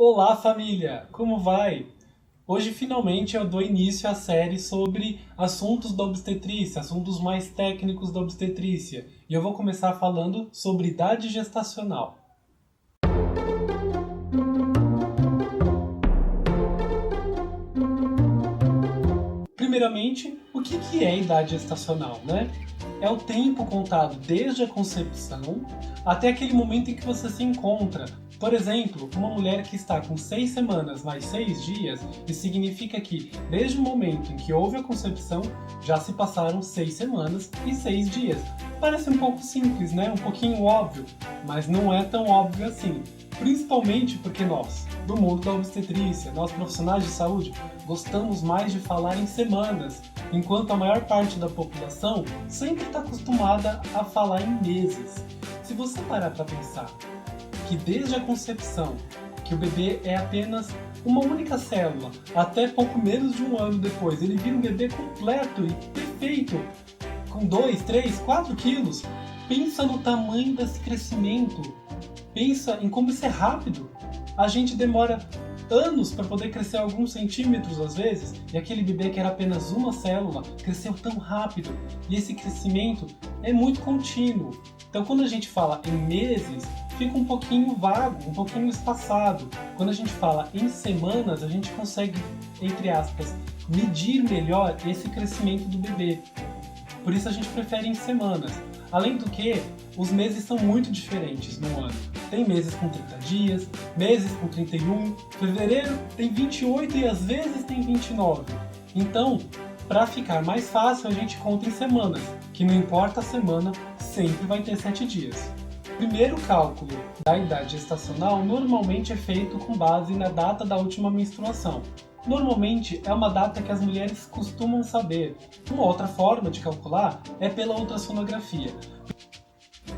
Olá, família! Como vai? Hoje, finalmente, eu dou início à série sobre assuntos da obstetrícia, assuntos mais técnicos da obstetrícia. E eu vou começar falando sobre idade gestacional. Primeiramente, o que é idade gestacional, né? É o tempo contado desde a concepção até aquele momento em que você se encontra. Por exemplo, uma mulher que está com 6 semanas mais 6 dias, isso significa que, desde o momento em que houve a concepção, já se passaram 6 semanas e 6 dias. Parece um pouco simples, né? Um pouquinho óbvio, mas não é tão óbvio assim. Principalmente porque nós, do mundo da obstetrícia, nós profissionais de saúde, gostamos mais de falar em semanas, enquanto a maior parte da população sempre está acostumada a falar em meses. Se você parar para pensar que desde a concepção, que o bebê é apenas uma única célula, até pouco menos de um ano depois, ele vira um bebê completo e perfeito, com 2, 3, 4 quilos. Pensa no tamanho desse crescimento, pensa em como isso é rápido. A gente demora anos para poder crescer alguns centímetros às vezes, e aquele bebê que era apenas uma célula cresceu tão rápido, e esse crescimento é muito contínuo. Então quando a gente fala em meses, fica um pouquinho vago, um pouquinho espaçado. Quando a gente fala em semanas, a gente consegue, entre aspas, medir melhor esse crescimento do bebê. Por isso a gente prefere em semanas. Além do que, os meses são muito diferentes no ano. Tem meses com 30 dias, meses com 31, fevereiro tem 28 e às vezes tem 29. Então, para ficar mais fácil, a gente conta em semanas, que não importa a semana, sempre vai ter 7 dias. O primeiro cálculo da idade gestacional normalmente é feito com base na data da última menstruação. Normalmente é uma data que as mulheres costumam saber. Uma outra forma de calcular é pela ultrassonografia,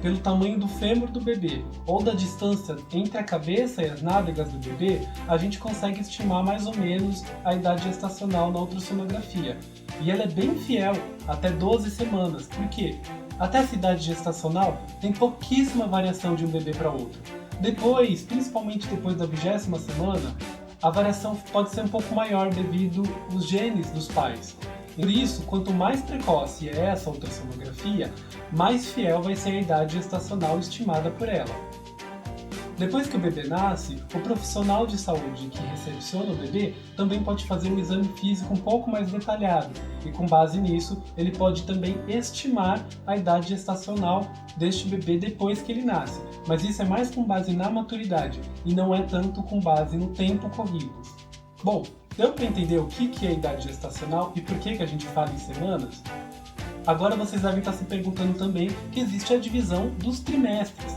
pelo tamanho do fêmur do bebê ou da distância entre a cabeça e as nádegas do bebê, a gente consegue estimar mais ou menos a idade gestacional na ultrassonografia. E ela é bem fiel, até 12 semanas. Por quê? Até essa idade gestacional tem pouquíssima variação de um bebê para outro. Depois, principalmente depois da 20ª semana, a variação pode ser um pouco maior devido aos genes dos pais. Por isso, quanto mais precoce é essa ultrassonografia, mais fiel vai ser a idade gestacional estimada por ela. Depois que o bebê nasce, o profissional de saúde que recepciona o bebê também pode fazer um exame físico um pouco mais detalhado, e com base nisso, ele pode também estimar a idade gestacional deste bebê depois que ele nasce. Mas isso é mais com base na maturidade, e não é tanto com base no tempo corrido. Bom, deu para entender o que é a idade gestacional e por que a gente fala em semanas? Agora vocês devem estar se perguntando também que existe a divisão dos trimestres.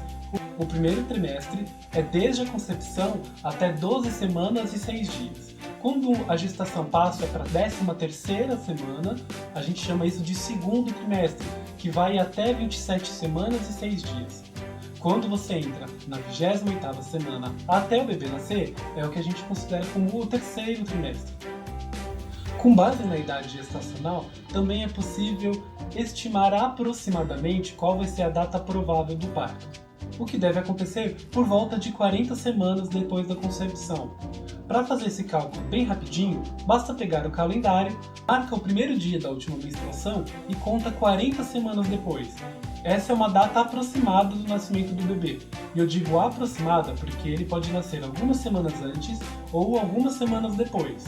O primeiro trimestre é desde a concepção até 12 semanas e 6 dias. Quando a gestação passa para a 13ª semana, a gente chama isso de segundo trimestre, que vai até 27 semanas e 6 dias. Quando você entra na 28ª semana até o bebê nascer, é o que a gente considera como o terceiro trimestre. Com base na idade gestacional, também é possível estimar aproximadamente qual vai ser a data provável do parto, o que deve acontecer por volta de 40 semanas depois da concepção. Para fazer esse cálculo bem rapidinho, basta pegar o calendário, marca o primeiro dia da última menstruação e conta 40 semanas depois. Essa é uma data aproximada do nascimento do bebê. E eu digo aproximada porque ele pode nascer algumas semanas antes ou algumas semanas depois.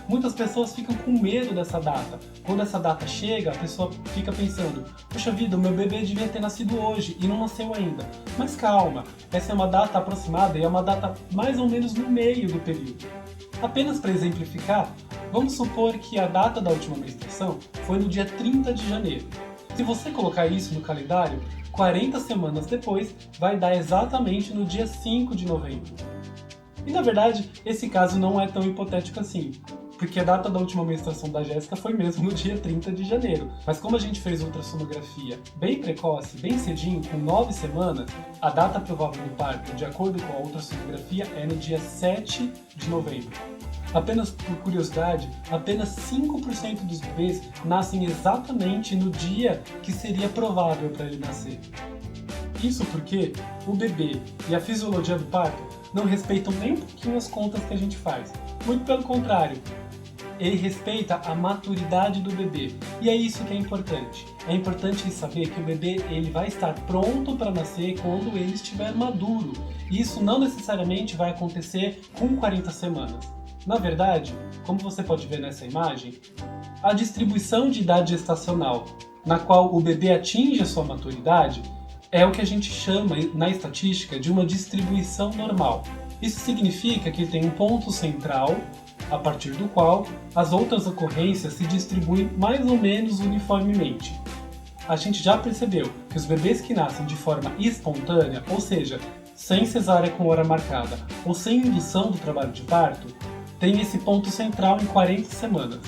Muitas pessoas ficam com medo dessa data. Quando essa data chega, a pessoa fica pensando: puxa vida, o meu bebê devia ter nascido hoje e não nasceu ainda. Mas calma, essa é uma data aproximada e é uma data mais ou menos no meio do período. Apenas para exemplificar, vamos supor que a data da última menstruação foi no dia 30 de janeiro. Se você colocar isso no calendário, 40 semanas depois vai dar exatamente no dia 5 de novembro. E na verdade, esse caso não é tão hipotético assim, porque a data da última menstruação da Jéssica foi mesmo no dia 30 de janeiro. Mas como a gente fez ultrassonografia bem precoce, bem cedinho, com 9 semanas, a data provável do parto, de acordo com a ultrassonografia, é no dia 7 de novembro. Apenas por curiosidade, apenas 5% dos bebês nascem exatamente no dia que seria provável para ele nascer. Isso porque o bebê e a fisiologia do parto não respeitam nem um pouquinho as contas que a gente faz. Muito pelo contrário, ele respeita a maturidade do bebê. E é isso que é importante. É importante saber que o bebê ele vai estar pronto para nascer quando ele estiver maduro. E isso não necessariamente vai acontecer com 40 semanas. Na verdade, como você pode ver nessa imagem, a distribuição de idade gestacional, na qual o bebê atinge a sua maturidade, é o que a gente chama na estatística de uma distribuição normal. Isso significa que ele tem um ponto central, a partir do qual as outras ocorrências se distribuem mais ou menos uniformemente. A gente já percebeu que os bebês que nascem de forma espontânea, ou seja, sem cesárea com hora marcada ou sem indução do trabalho de parto, têm esse ponto central em 40 semanas,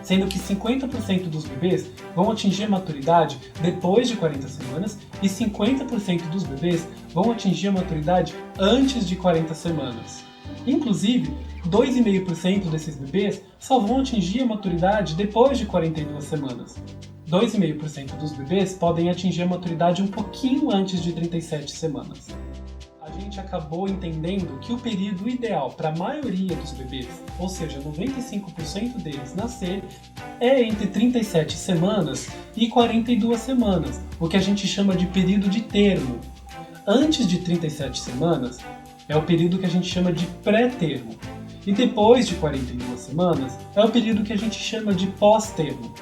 sendo que 50% dos bebês vão atingir a maturidade depois de 40 semanas e 50% dos bebês vão atingir a maturidade antes de 40 semanas. Inclusive, 2,5% desses bebês só vão atingir a maturidade depois de 42 semanas. 2,5% dos bebês podem atingir a maturidade um pouquinho antes de 37 semanas. A gente acabou entendendo que o período ideal para a maioria dos bebês, ou seja, 95% deles nascer, é entre 37 semanas e 42 semanas, o que a gente chama de período de termo. Antes de 37 semanas, é o período que a gente chama de pré-termo. E depois de 42 semanas, é o período que a gente chama de pós-termo.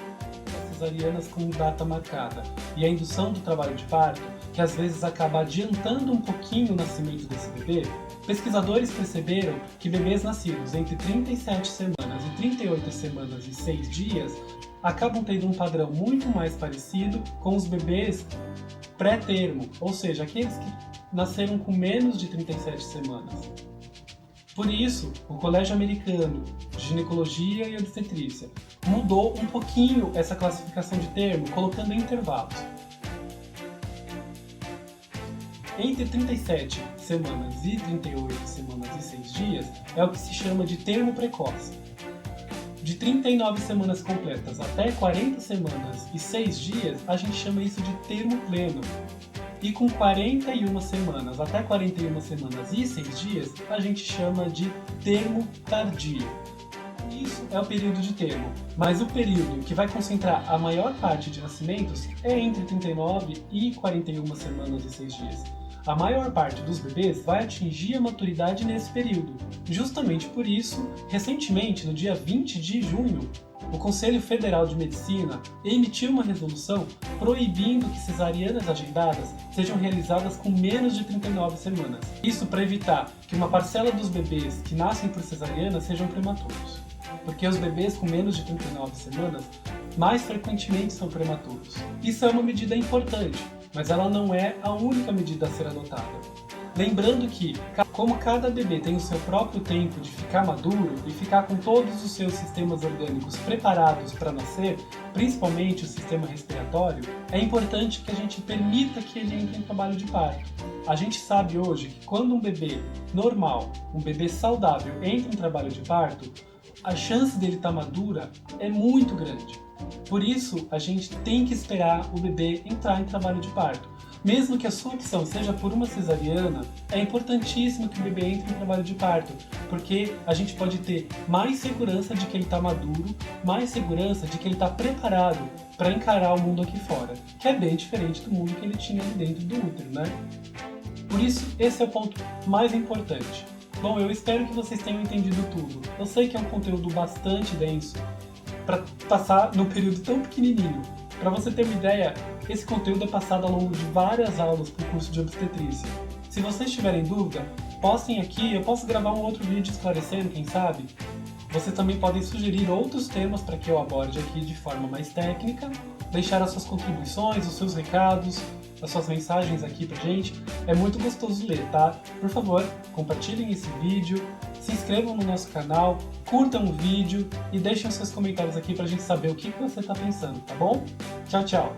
As cesarianas com data marcada e a indução do trabalho de parto, que às vezes acaba adiantando um pouquinho o nascimento desse bebê, pesquisadores perceberam que bebês nascidos entre 37 semanas e 38 semanas e 6 dias acabam tendo um padrão muito mais parecido com os bebês pré-termo, ou seja, aqueles que nasceram com menos de 37 semanas. Por isso, o Colégio Americano de Ginecologia e Obstetrícia mudou um pouquinho essa classificação de termo, colocando intervalos. Entre 37 semanas e 38 semanas e 6 dias é o que se chama de termo precoce. De 39 semanas completas até 40 semanas e 6 dias, a gente chama isso de termo pleno. E com 41 semanas até 41 semanas e 6 dias, a gente chama de termo tardio. Isso é o período de termo, mas o período que vai concentrar a maior parte de nascimentos é entre 39 e 41 semanas e 6 dias. A maior parte dos bebês vai atingir a maturidade nesse período. Justamente por isso, recentemente, no dia 20 de junho, o Conselho Federal de Medicina emitiu uma resolução proibindo que cesarianas agendadas sejam realizadas com menos de 39 semanas. Isso para evitar que uma parcela dos bebês que nascem por cesariana sejam prematuros. Porque os bebês com menos de 39 semanas mais frequentemente são prematuros. Isso é uma medida importante, mas ela não é a única medida a ser adotada. Lembrando que, como cada bebê tem o seu próprio tempo de ficar maduro e ficar com todos os seus sistemas orgânicos preparados para nascer, principalmente o sistema respiratório, é importante que a gente permita que ele entre em trabalho de parto. A gente sabe hoje que quando um bebê normal, um bebê saudável, entra em trabalho de parto, a chance dele estar madura é muito grande. Por isso, a gente tem que esperar o bebê entrar em trabalho de parto. Mesmo que a sua opção seja por uma cesariana, é importantíssimo que o bebê entre em trabalho de parto, porque a gente pode ter mais segurança de que ele está maduro, mais segurança de que ele está preparado para encarar o mundo aqui fora, que é bem diferente do mundo que ele tinha ali dentro do útero, né? Por isso, esse é o ponto mais importante. Bom, eu espero que vocês tenham entendido tudo. Eu sei que é um conteúdo bastante denso para passar num período tão pequenininho. Para você ter uma ideia, esse conteúdo é passado ao longo de várias aulas para o curso de obstetrícia. Se vocês tiverem dúvida, postem aqui, eu posso gravar um outro vídeo esclarecendo, quem sabe? Vocês também podem sugerir outros temas para que eu aborde aqui de forma mais técnica, deixar as suas contribuições, os seus recados, as suas mensagens aqui pra gente. É muito gostoso ler, tá? Por favor, compartilhem esse vídeo, se inscrevam no nosso canal, curtam o vídeo e deixem os seus comentários aqui pra gente saber o que você tá pensando, tá bom? Tchau, tchau!